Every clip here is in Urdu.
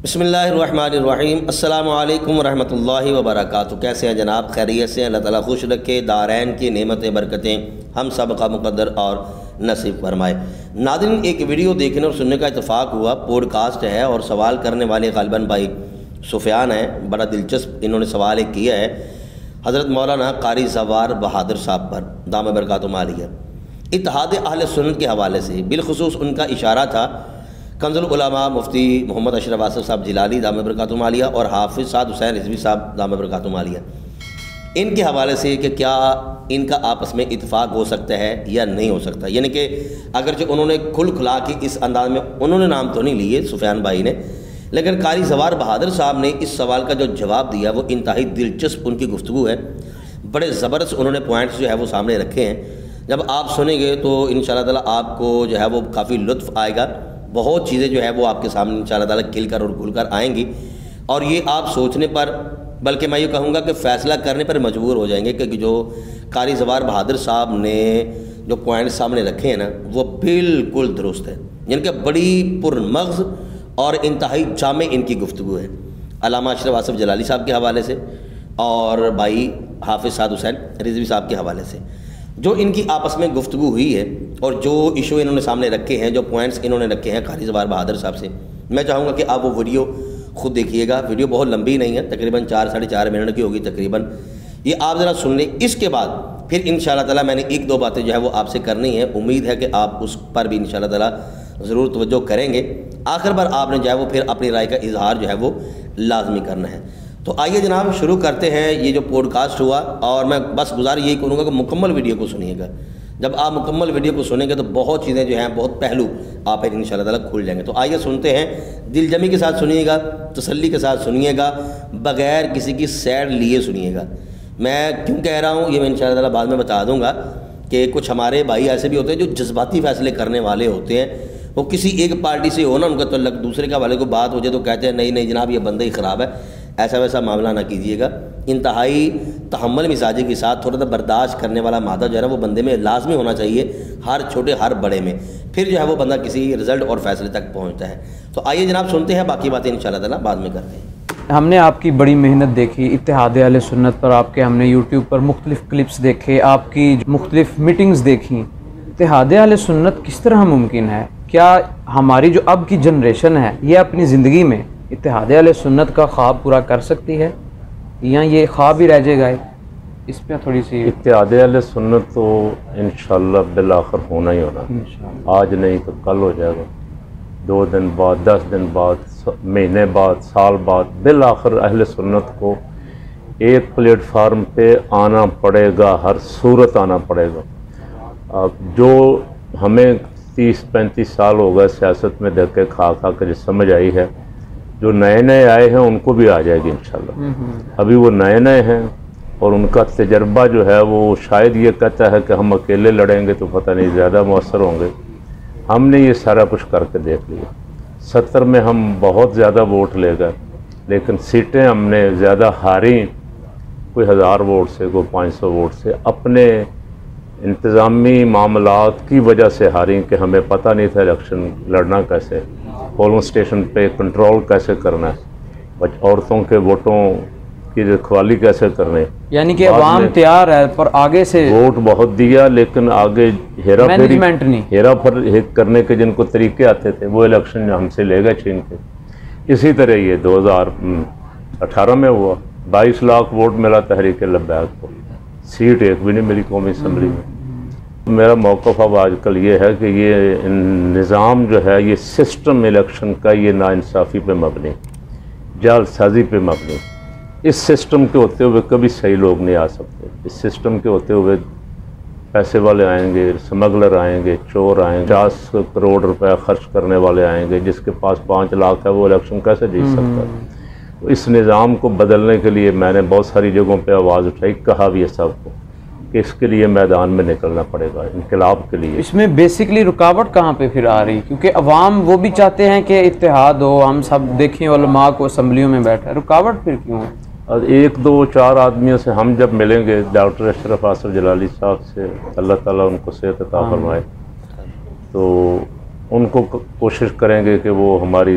بسم اللہ الرحمن الرحیم۔ السلام علیکم ورحمۃ اللہ وبرکاتہ۔ کیسے ہیں جناب؟ خیریت سے؟ اللہ تعالیٰ خوش رکھے، دارین کی نعمتیں برکتیں ہم سب کا مقدر اور نصیب فرمائے۔ ناظرین، ایک ویڈیو دیکھنے اور سننے کا اتفاق ہوا، پوڈ کاسٹ ہے اور سوال کرنے والے غالباً بھائی سفیان ہیں۔ بڑا دلچسپ انہوں نے سوال ایک کیا ہے حضرت مولانا قاری زوار بہادر صاحب پر دامِ برکاتہم عالیہ، اتحاد اہل سنت کے حوالے سے۔ بالخصوص ان کا اشارہ تھا کنز العلماء مفتی محمد اشرف آصف صاحب جلالی دامِ برکاتہم عالیہ اور حافظ سعد حسین رضوی صاحب دامِ برکاتہم عالیہ، ان کے حوالے سے کہ کیا ان کا آپس میں اتفاق ہو سکتا ہے یا نہیں ہو سکتا۔ یعنی کہ اگرچہ انہوں نے کھل کھلا کے اس انداز میں انہوں نے نام تو نہیں لیے سفیان بھائی نے، لیکن قاری زوار بہادر صاحب نے اس سوال کا جو جواب دیا وہ انتہائی دلچسپ ان کی گفتگو ہے۔ بڑے زبردست انہوں نے پوائنٹس جو ہے وہ سامنے رکھے ہیں۔ جب آپ سنیں گے تو انشاءاللہ تعالیٰ آپ کو جو ہے وہ کافی لطف آئے گا، بہت چیزیں جو ہے وہ آپ کے سامنے انشاءاللہ تعالیٰ کھل کر اور کھل کر آئیں گی، اور یہ آپ سوچنے پر، بلکہ میں یہ کہوں گا کہ فیصلہ کرنے پر مجبور ہو جائیں گے کہ جو قاری زوار بہادر صاحب نے جو پوائنٹ سامنے رکھے ہیں نا وہ بالکل درست ہے۔ یعنی کہ بڑی پرمغز اور انتہائی جامع ان کی گفتگو ہے، علامہ اشرف آصف جلالی صاحب کے حوالے سے اور بھائی حافظ سعد حسین رضوی صاحب کے حوالے سے جو ان کی آپس میں گفتگو ہوئی ہے، اور جو ایشو انہوں نے سامنے رکھے ہیں، جو پوائنٹس انہوں نے رکھے ہیں قاری زوار بہادر صاحب سے، میں چاہوں گا کہ آپ وہ ویڈیو خود دیکھیے گا۔ ویڈیو بہت لمبی نہیں ہے، تقریباً 4-4.5 منٹ کی ہوگی تقریباً، یہ آپ ذرا سن لیں۔ اس کے بعد پھر انشاءاللہ تعالیٰ میں نے 1-2 باتیں جو ہے وہ آپ سے کرنی ہے، امید ہے کہ آپ اس پر بھی انشاءاللہ تعالیٰ ضرور توجہ کریں گے۔ آخر پر آپ نے جو ہے وہ پھر اپنی رائے کا اظہار جو ہے وہ لازمی کرنا ہے۔ تو آئیے جناب شروع کرتے ہیں یہ جو پوڈ کاسٹ ہوا، اور میں بس گزارش یہی کروں گا کہ مکمل ویڈیو کو سنیے گا۔ جب آپ مکمل ویڈیو کو سنیں گے تو بہت چیزیں جو ہیں، بہت پہلو آپ ان شاء اللہ تعالیٰ کھل جائیں گے۔ تو آئیے سنتے ہیں، دل جمی کے ساتھ سنیے گا، تسلی کے ساتھ سنیے گا، بغیر کسی کی سیڈ لیے سنیے گا۔ میں کیوں کہہ رہا ہوں یہ میں ان شاء اللہ تعالیٰ بعد میں بتا دوں گا کہ کچھ ہمارے بھائی ایسے بھی ہوتے ہیں جو جذباتی فیصلے کرنے والے ہوتے ہیں، وہ کسی ایک پارٹی سے ہو نا ان کا تعلق، دوسرے کا والے کو بات ہو جائے تو کہتے ہیں نہیں جناب یہ بندہ ہی خراب ہے۔ ایسا ویسا معاملہ نہ کیجیے گا، انتہائی تحمل مزاجی کے ساتھ تھوڑا سا برداشت کرنے والا مادہ جو ہے نا وہ بندے میں لازمی ہونا چاہیے، ہر چھوٹے ہر بڑے میں، پھر جو ہے وہ بندہ کسی رزلٹ اور فیصلے تک پہنچتا ہے۔ تو آئیے جناب سنتے ہیں، باقی باتیں انشاءاللہ تعالیٰ بعد میں کرتے ہیں۔ ہم نے آپ کی بڑی محنت دیکھی، اتحاد اہل سنت پر آپ کے ہم نے یوٹیوب پر مختلف کلپس دیکھے، آپ کی مختلف میٹنگز دیکھیں۔ اتحاد اہل سنت کس طرح ممکن ہے؟ کیا ہماری جو اب کی جنریشن ہے یہ اپنی زندگی میں اتحاد اہل سنت کا خواب پورا کر سکتی ہے یا یہ خواب ہی رہ جائے گا؟ اس پہ تھوڑی سی۔ اتحاد اہل سنت تو انشاءاللہ بالآخر ہونا ہی ہونا، آج نہیں تو کل ہو جائے گا، 2 دن بعد، 10 دن بعد، مہینے بعد، سال بعد، بالآخر اہل سنت کو ایک پلیٹ فارم پہ آنا پڑے گا، ہر صورت آنا پڑے گا۔ جو ہمیں 30-35 سال ہو گئے سیاست میں دھکے کھا کے جو سمجھ آئی ہے، جو نئے آئے ہیں ان کو بھی آ جائے گی انشاءاللہ۔ ابھی وہ نئے ہیں اور ان کا تجربہ جو ہے وہ شاید یہ کہتا ہے کہ ہم اکیلے لڑیں گے تو پتہ نہیں زیادہ مؤثر ہوں گے۔ ہم نے یہ سارا کچھ کر کے دیکھ لیا، 70 میں ہم بہت زیادہ ووٹ لے گئے، لیکن سیٹیں ہم نے زیادہ ہاری، کوئی 1000 ووٹ سے، کوئی 500 ووٹ سے، اپنے انتظامی معاملات کی وجہ سے ہاری کہ ہمیں پتہ نہیں تھا الیکشن لڑنا کیسے، پولنگ اسٹیشن پہ کنٹرول کیسے کرنا ہے، عورتوں کے ووٹوں کی رکھوالی کیسے کرنے۔ یعنی کہ عوام تیار ہے پر آگے سے ووٹ بہت دیا لیکن آگے ہیرا پھیری کرنے کے جن کو طریقے آتے تھے وہ الیکشن ہم سے لے گئے چھین کے۔ اسی طرح یہ 2018 میں ہوا، 22 لاکھ ووٹ ملا تحریک لبیک کو، سیٹ ایک بھی نہیں ملی قومی اسمبلی میں۔ میرا موقف اب آج کل یہ ہے کہ یہ نظام جو ہے یہ سسٹم الیکشن کا یہ ناانصافی پہ مبنی، جعل سازی پہ مبنی۔ اس سسٹم کے ہوتے ہوئے کبھی صحیح لوگ نہیں آ سکتے، اس سسٹم کے ہوتے ہوئے پیسے والے آئیں گے، سمگلر آئیں گے، چور آئیں گے، 50 کروڑ روپے خرچ کرنے والے آئیں گے، جس کے پاس 5 لاکھ ہے وہ الیکشن کیسے جیت سکتا ہے؟ تو اس نظام کو بدلنے کے لیے میں نے بہت ساری جگہوں پہ آواز اٹھائی، کہا بھی ہے سب کو کہ اس کے لیے میدان میں نکلنا پڑے گا، انقلاب کے لیے۔ اس میں بیسکلی رکاوٹ کہاں پہ پھر آ رہی؟ کیونکہ عوام وہ بھی چاہتے ہیں کہ اتحاد ہو، ہم سب دیکھیں علماء کو اسمبلیوں میں بیٹھا، رکاوٹ پھر کیوں ہے؟ اور 1-2-4 آدمیوں سے ہم جب ملیں گے، ڈاکٹر اشرف آصف جلالی صاحب سے، اللہ تعالیٰ ان کو صحت عطا فرمائے، تو ان کو کوشش کریں گے کہ وہ ہماری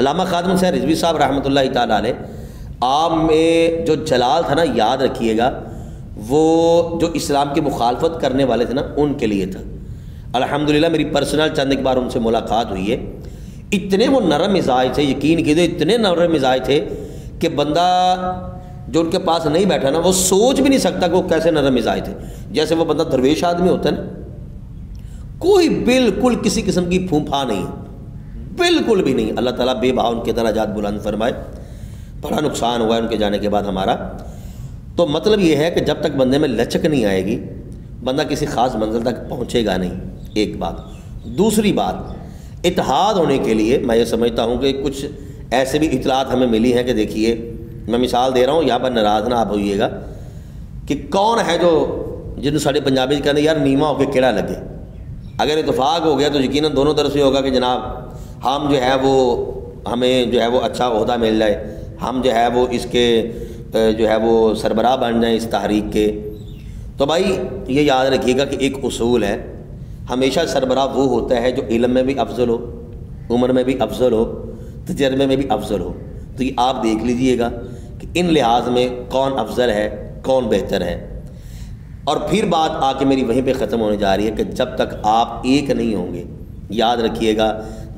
علامہ خادم حسین رضوی صاحب رحمۃ اللہ تعالیٰ علیہ، آپ میں جو جلال تھا نا، یاد رکھیے گا، وہ جو اسلام کی مخالفت کرنے والے تھے نا ان کے لیے تھا۔ الحمدللہ میری پرسنل چند ایک بار ان سے ملاقات ہوئی ہے، اتنے وہ نرم مزاج تھے، یقین کیجیے اتنے نرم مزاج تھے کہ بندہ جو ان کے پاس نہیں بیٹھا نا وہ سوچ بھی نہیں سکتا کہ وہ کیسے نرم مزاج تھے۔ جیسے وہ بندہ درویش آدمی ہوتا ہے نا، کوئی بالکل کسی قسم کی پھونپھا نہیں، بالکل بھی نہیں۔ اللہ تعالیٰ بے بہا ان کے درجات بلند فرمائے۔ بڑا نقصان ہوا ہے ان کے جانے کے بعد ہمارا۔ تو مطلب یہ ہے کہ جب تک بندے میں لچک نہیں آئے گی، بندہ کسی خاص منزل تک پہنچے گا نہیں، ایک بات۔ دوسری بات، اتحاد ہونے کے لیے میں یہ سمجھتا ہوں کہ کچھ ایسے بھی اطلاعات ہمیں ملی ہیں کہ دیکھیے، میں مثال دے رہا ہوں، یہاں پر ناراض نہ آپ ہوئیے گا، کہ کون ہے جو جن سارے پنجابی کہتے ہیں یار نیما ہو کے کیڑا لگے۔ اگر اتفاق ہو گیا تو یقیناً دونوں طرف سے ہوگا کہ جناب ہم جو ہے وہ ہمیں جو ہے وہ اچھا عہدہ مل جائے، ہم جو ہے وہ اس کے جو ہے وہ سربراہ بن جائیں اس تحریک کے۔ تو بھائی یہ یاد رکھیے گا کہ ایک اصول ہے، ہمیشہ سربراہ وہ ہوتا ہے جو علم میں بھی افضل ہو، عمر میں بھی افضل ہو، تجربے میں بھی افضل ہو۔ تو یہ آپ دیکھ لیجئے گا کہ ان لحاظ میں کون افضل ہے، کون بہتر ہے۔ اور پھر بات آ کے میری وہیں پہ ختم ہونے جا رہی ہے کہ جب تک آپ ایک نہیں ہوں گے، یاد رکھیے گا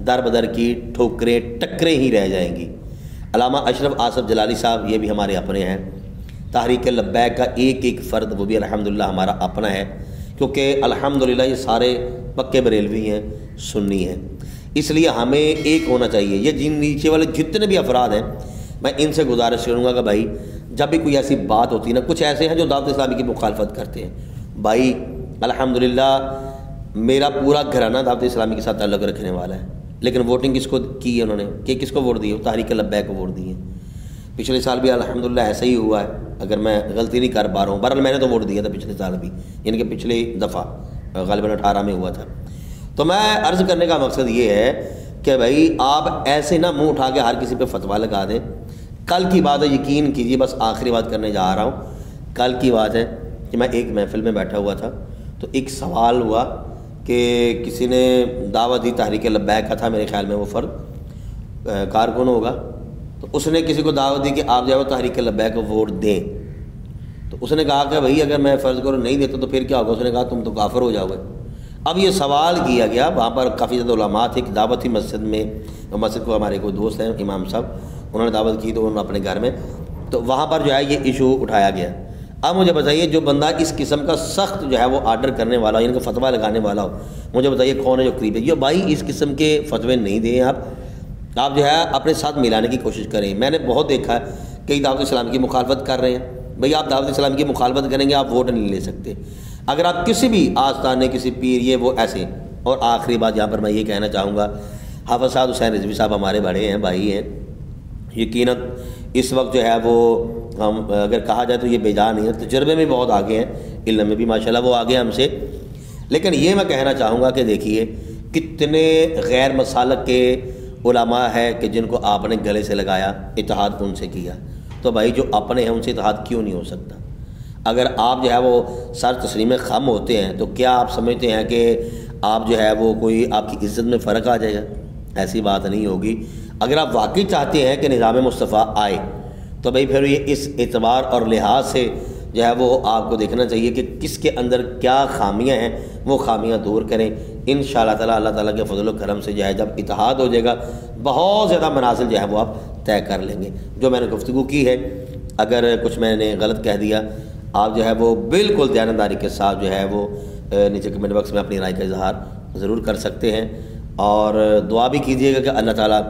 در بدر کی ٹھوکریں ٹکریں ہی رہ جائیں گی۔ علامہ اشرف آصف جلالی صاحب یہ بھی ہمارے اپنے ہیں، تحریک لبیک کا ایک ایک فرد وہ بھی الحمدللہ ہمارا اپنا ہے، کیونکہ الحمدللہ یہ سارے پکے بریلوی ہیں، سنی ہیں، اس لیے ہمیں ایک ہونا چاہیے۔ یہ جن نیچے والے جتنے بھی افراد ہیں میں ان سے گزارش کروں گا کہ بھائی جب بھی کوئی ایسی بات ہوتی ہے نا، کچھ ایسے ہیں جو دعوت اسلامی کی مخالفت کرتے ہیں، بھائی الحمدللہ میرا پورا گھرانہ دعوت اسلامی کے ساتھ تعلق رکھنے والا ہے، لیکن ووٹنگ کس کو کی ہے انہوں نے، کہ کس کو ووٹ دی ہے؟ تحریک لبیک کو ووٹ دی ہے۔ پچھلے سال بھی الحمدللہ ایسا ہی ہوا ہے، اگر میں غلطی نہیں کر پا رہا ہوں، بہرحال میں نے تو ووٹ دیا تھا پچھلے سال بھی، یعنی کہ پچھلی دفعہ غالباً 18 میں ہوا تھا۔ تو میں عرض کرنے کا مقصد یہ ہے کہ بھائی آپ ایسے نہ منہ اٹھا کے ہر کسی پہ فتویٰ لگا دیں۔ کل کی بات ہے، یقین کیجیے، بس آخری بات کرنے جا رہا ہوں، کل کی بات ہے کہ میں ایک محفل میں بیٹھا ہوا تھا، تو ایک سوال ہوا کہ کسی نے دعوت دی، تحریک لبیک کا تھا میرے خیال میں وہ فرد، کارکن ہوگا، تو اس نے کسی کو دعوت دی کہ آپ جاؤ تحریک لبیک کو ووٹ دیں۔ تو اس نے کہا کہ بھائی اگر میں فرض کرو نہیں دیتا تو پھر کیا ہوگا؟ اس نے کہا تم تو کافر ہو جاؤ گے۔ اب یہ سوال کیا گیا، وہاں پر کافی زیادہ علماء تھے، ایک دعوت تھی مسجد میں، مسجد کو ہمارے کوئی دوست ہیں امام صاحب، انہوں نے دعوت کی تو انہوں نے اپنے گھر میں، تو وہاں پر جو ہے یہ ایشو اٹھایا گیا۔ اب مجھے بتائیے جو بندہ اس قسم کا سخت جو ہے وہ آرڈر کرنے والا ہو، ان کو فتویٰ لگانے والا ہو، مجھے بتائیے کون ہے جو قریب ہے؟ یہ بھائی اس قسم کے فتوے نہیں دیں آپ جو ہے اپنے ساتھ ملانے کی کوشش کریں۔ میں نے بہت دیکھا ہے کئی دعوت اسلام کی مخالفت کر رہے ہیں، بھئی آپ دعوت اسلام کی مخالفت کریں گے آپ ووٹ نہیں لے سکتے۔ اگر آپ کسی بھی آستانے کسی پیر یہ وہ ایسے، اور آخری بات یہاں پر میں یہ کہنا چاہوں گا، حافظ صاحب حسین رضوی صاحب ہمارے بڑے ہیں، بھائی ہیں، یقیناً اس وقت جو ہے وہ ہم اگر کہا جائے تو یہ بے جان نہیں ہے، تجربے میں بہت آگے ہیں، علم میں بھی ماشاءاللہ وہ آگے ہیں ہم سے، لیکن یہ میں کہنا چاہوں گا کہ دیکھیے کتنے غیر مسالک کے علماء ہے کہ جن کو آپ نے گلے سے لگایا، اتحاد ان سے کیا، تو بھائی جو اپنے ہیں ان سے اتحاد کیوں نہیں ہو سکتا؟ اگر آپ جو ہے وہ سر تسلیم خم ہوتے ہیں تو کیا آپ سمجھتے ہیں کہ آپ جو ہے وہ کوئی آپ کی عزت میں فرق آ جائے گا؟ ایسی بات نہیں ہوگی۔ اگر آپ واقعی چاہتے ہیں کہ نظام مصطفیٰ آئے تو بھائی پھر یہ اس اعتبار اور لحاظ سے جو ہے وہ آپ کو دیکھنا چاہیے کہ کس کے اندر کیا خامیاں ہیں، وہ خامیاں دور کریں۔ انشاءاللہ تعالیٰ اللہ تعالیٰ کے فضل و کرم سے جو ہے جب اتحاد ہو جائے گا بہت زیادہ منازل جو ہے وہ آپ طے کر لیں گے۔ جو میں نے گفتگو کی ہے، اگر کچھ میں نے غلط کہہ دیا، آپ جو ہے وہ بالکل دیانتداری کے ساتھ جو ہے وہ نیچے کمنٹ باکس میں اپنی رائے کا اظہار ضرور کر سکتے ہیں، اور دعا بھی کیجیے گا کہ اللہ تعالیٰ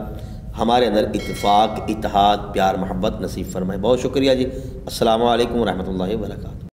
ہمارے اندر اتفاق، اتحاد، پیار، محبت نصیب فرمائے۔ بہت شکریہ جی، السلام علیکم ورحمۃ اللہ وبرکاتہ۔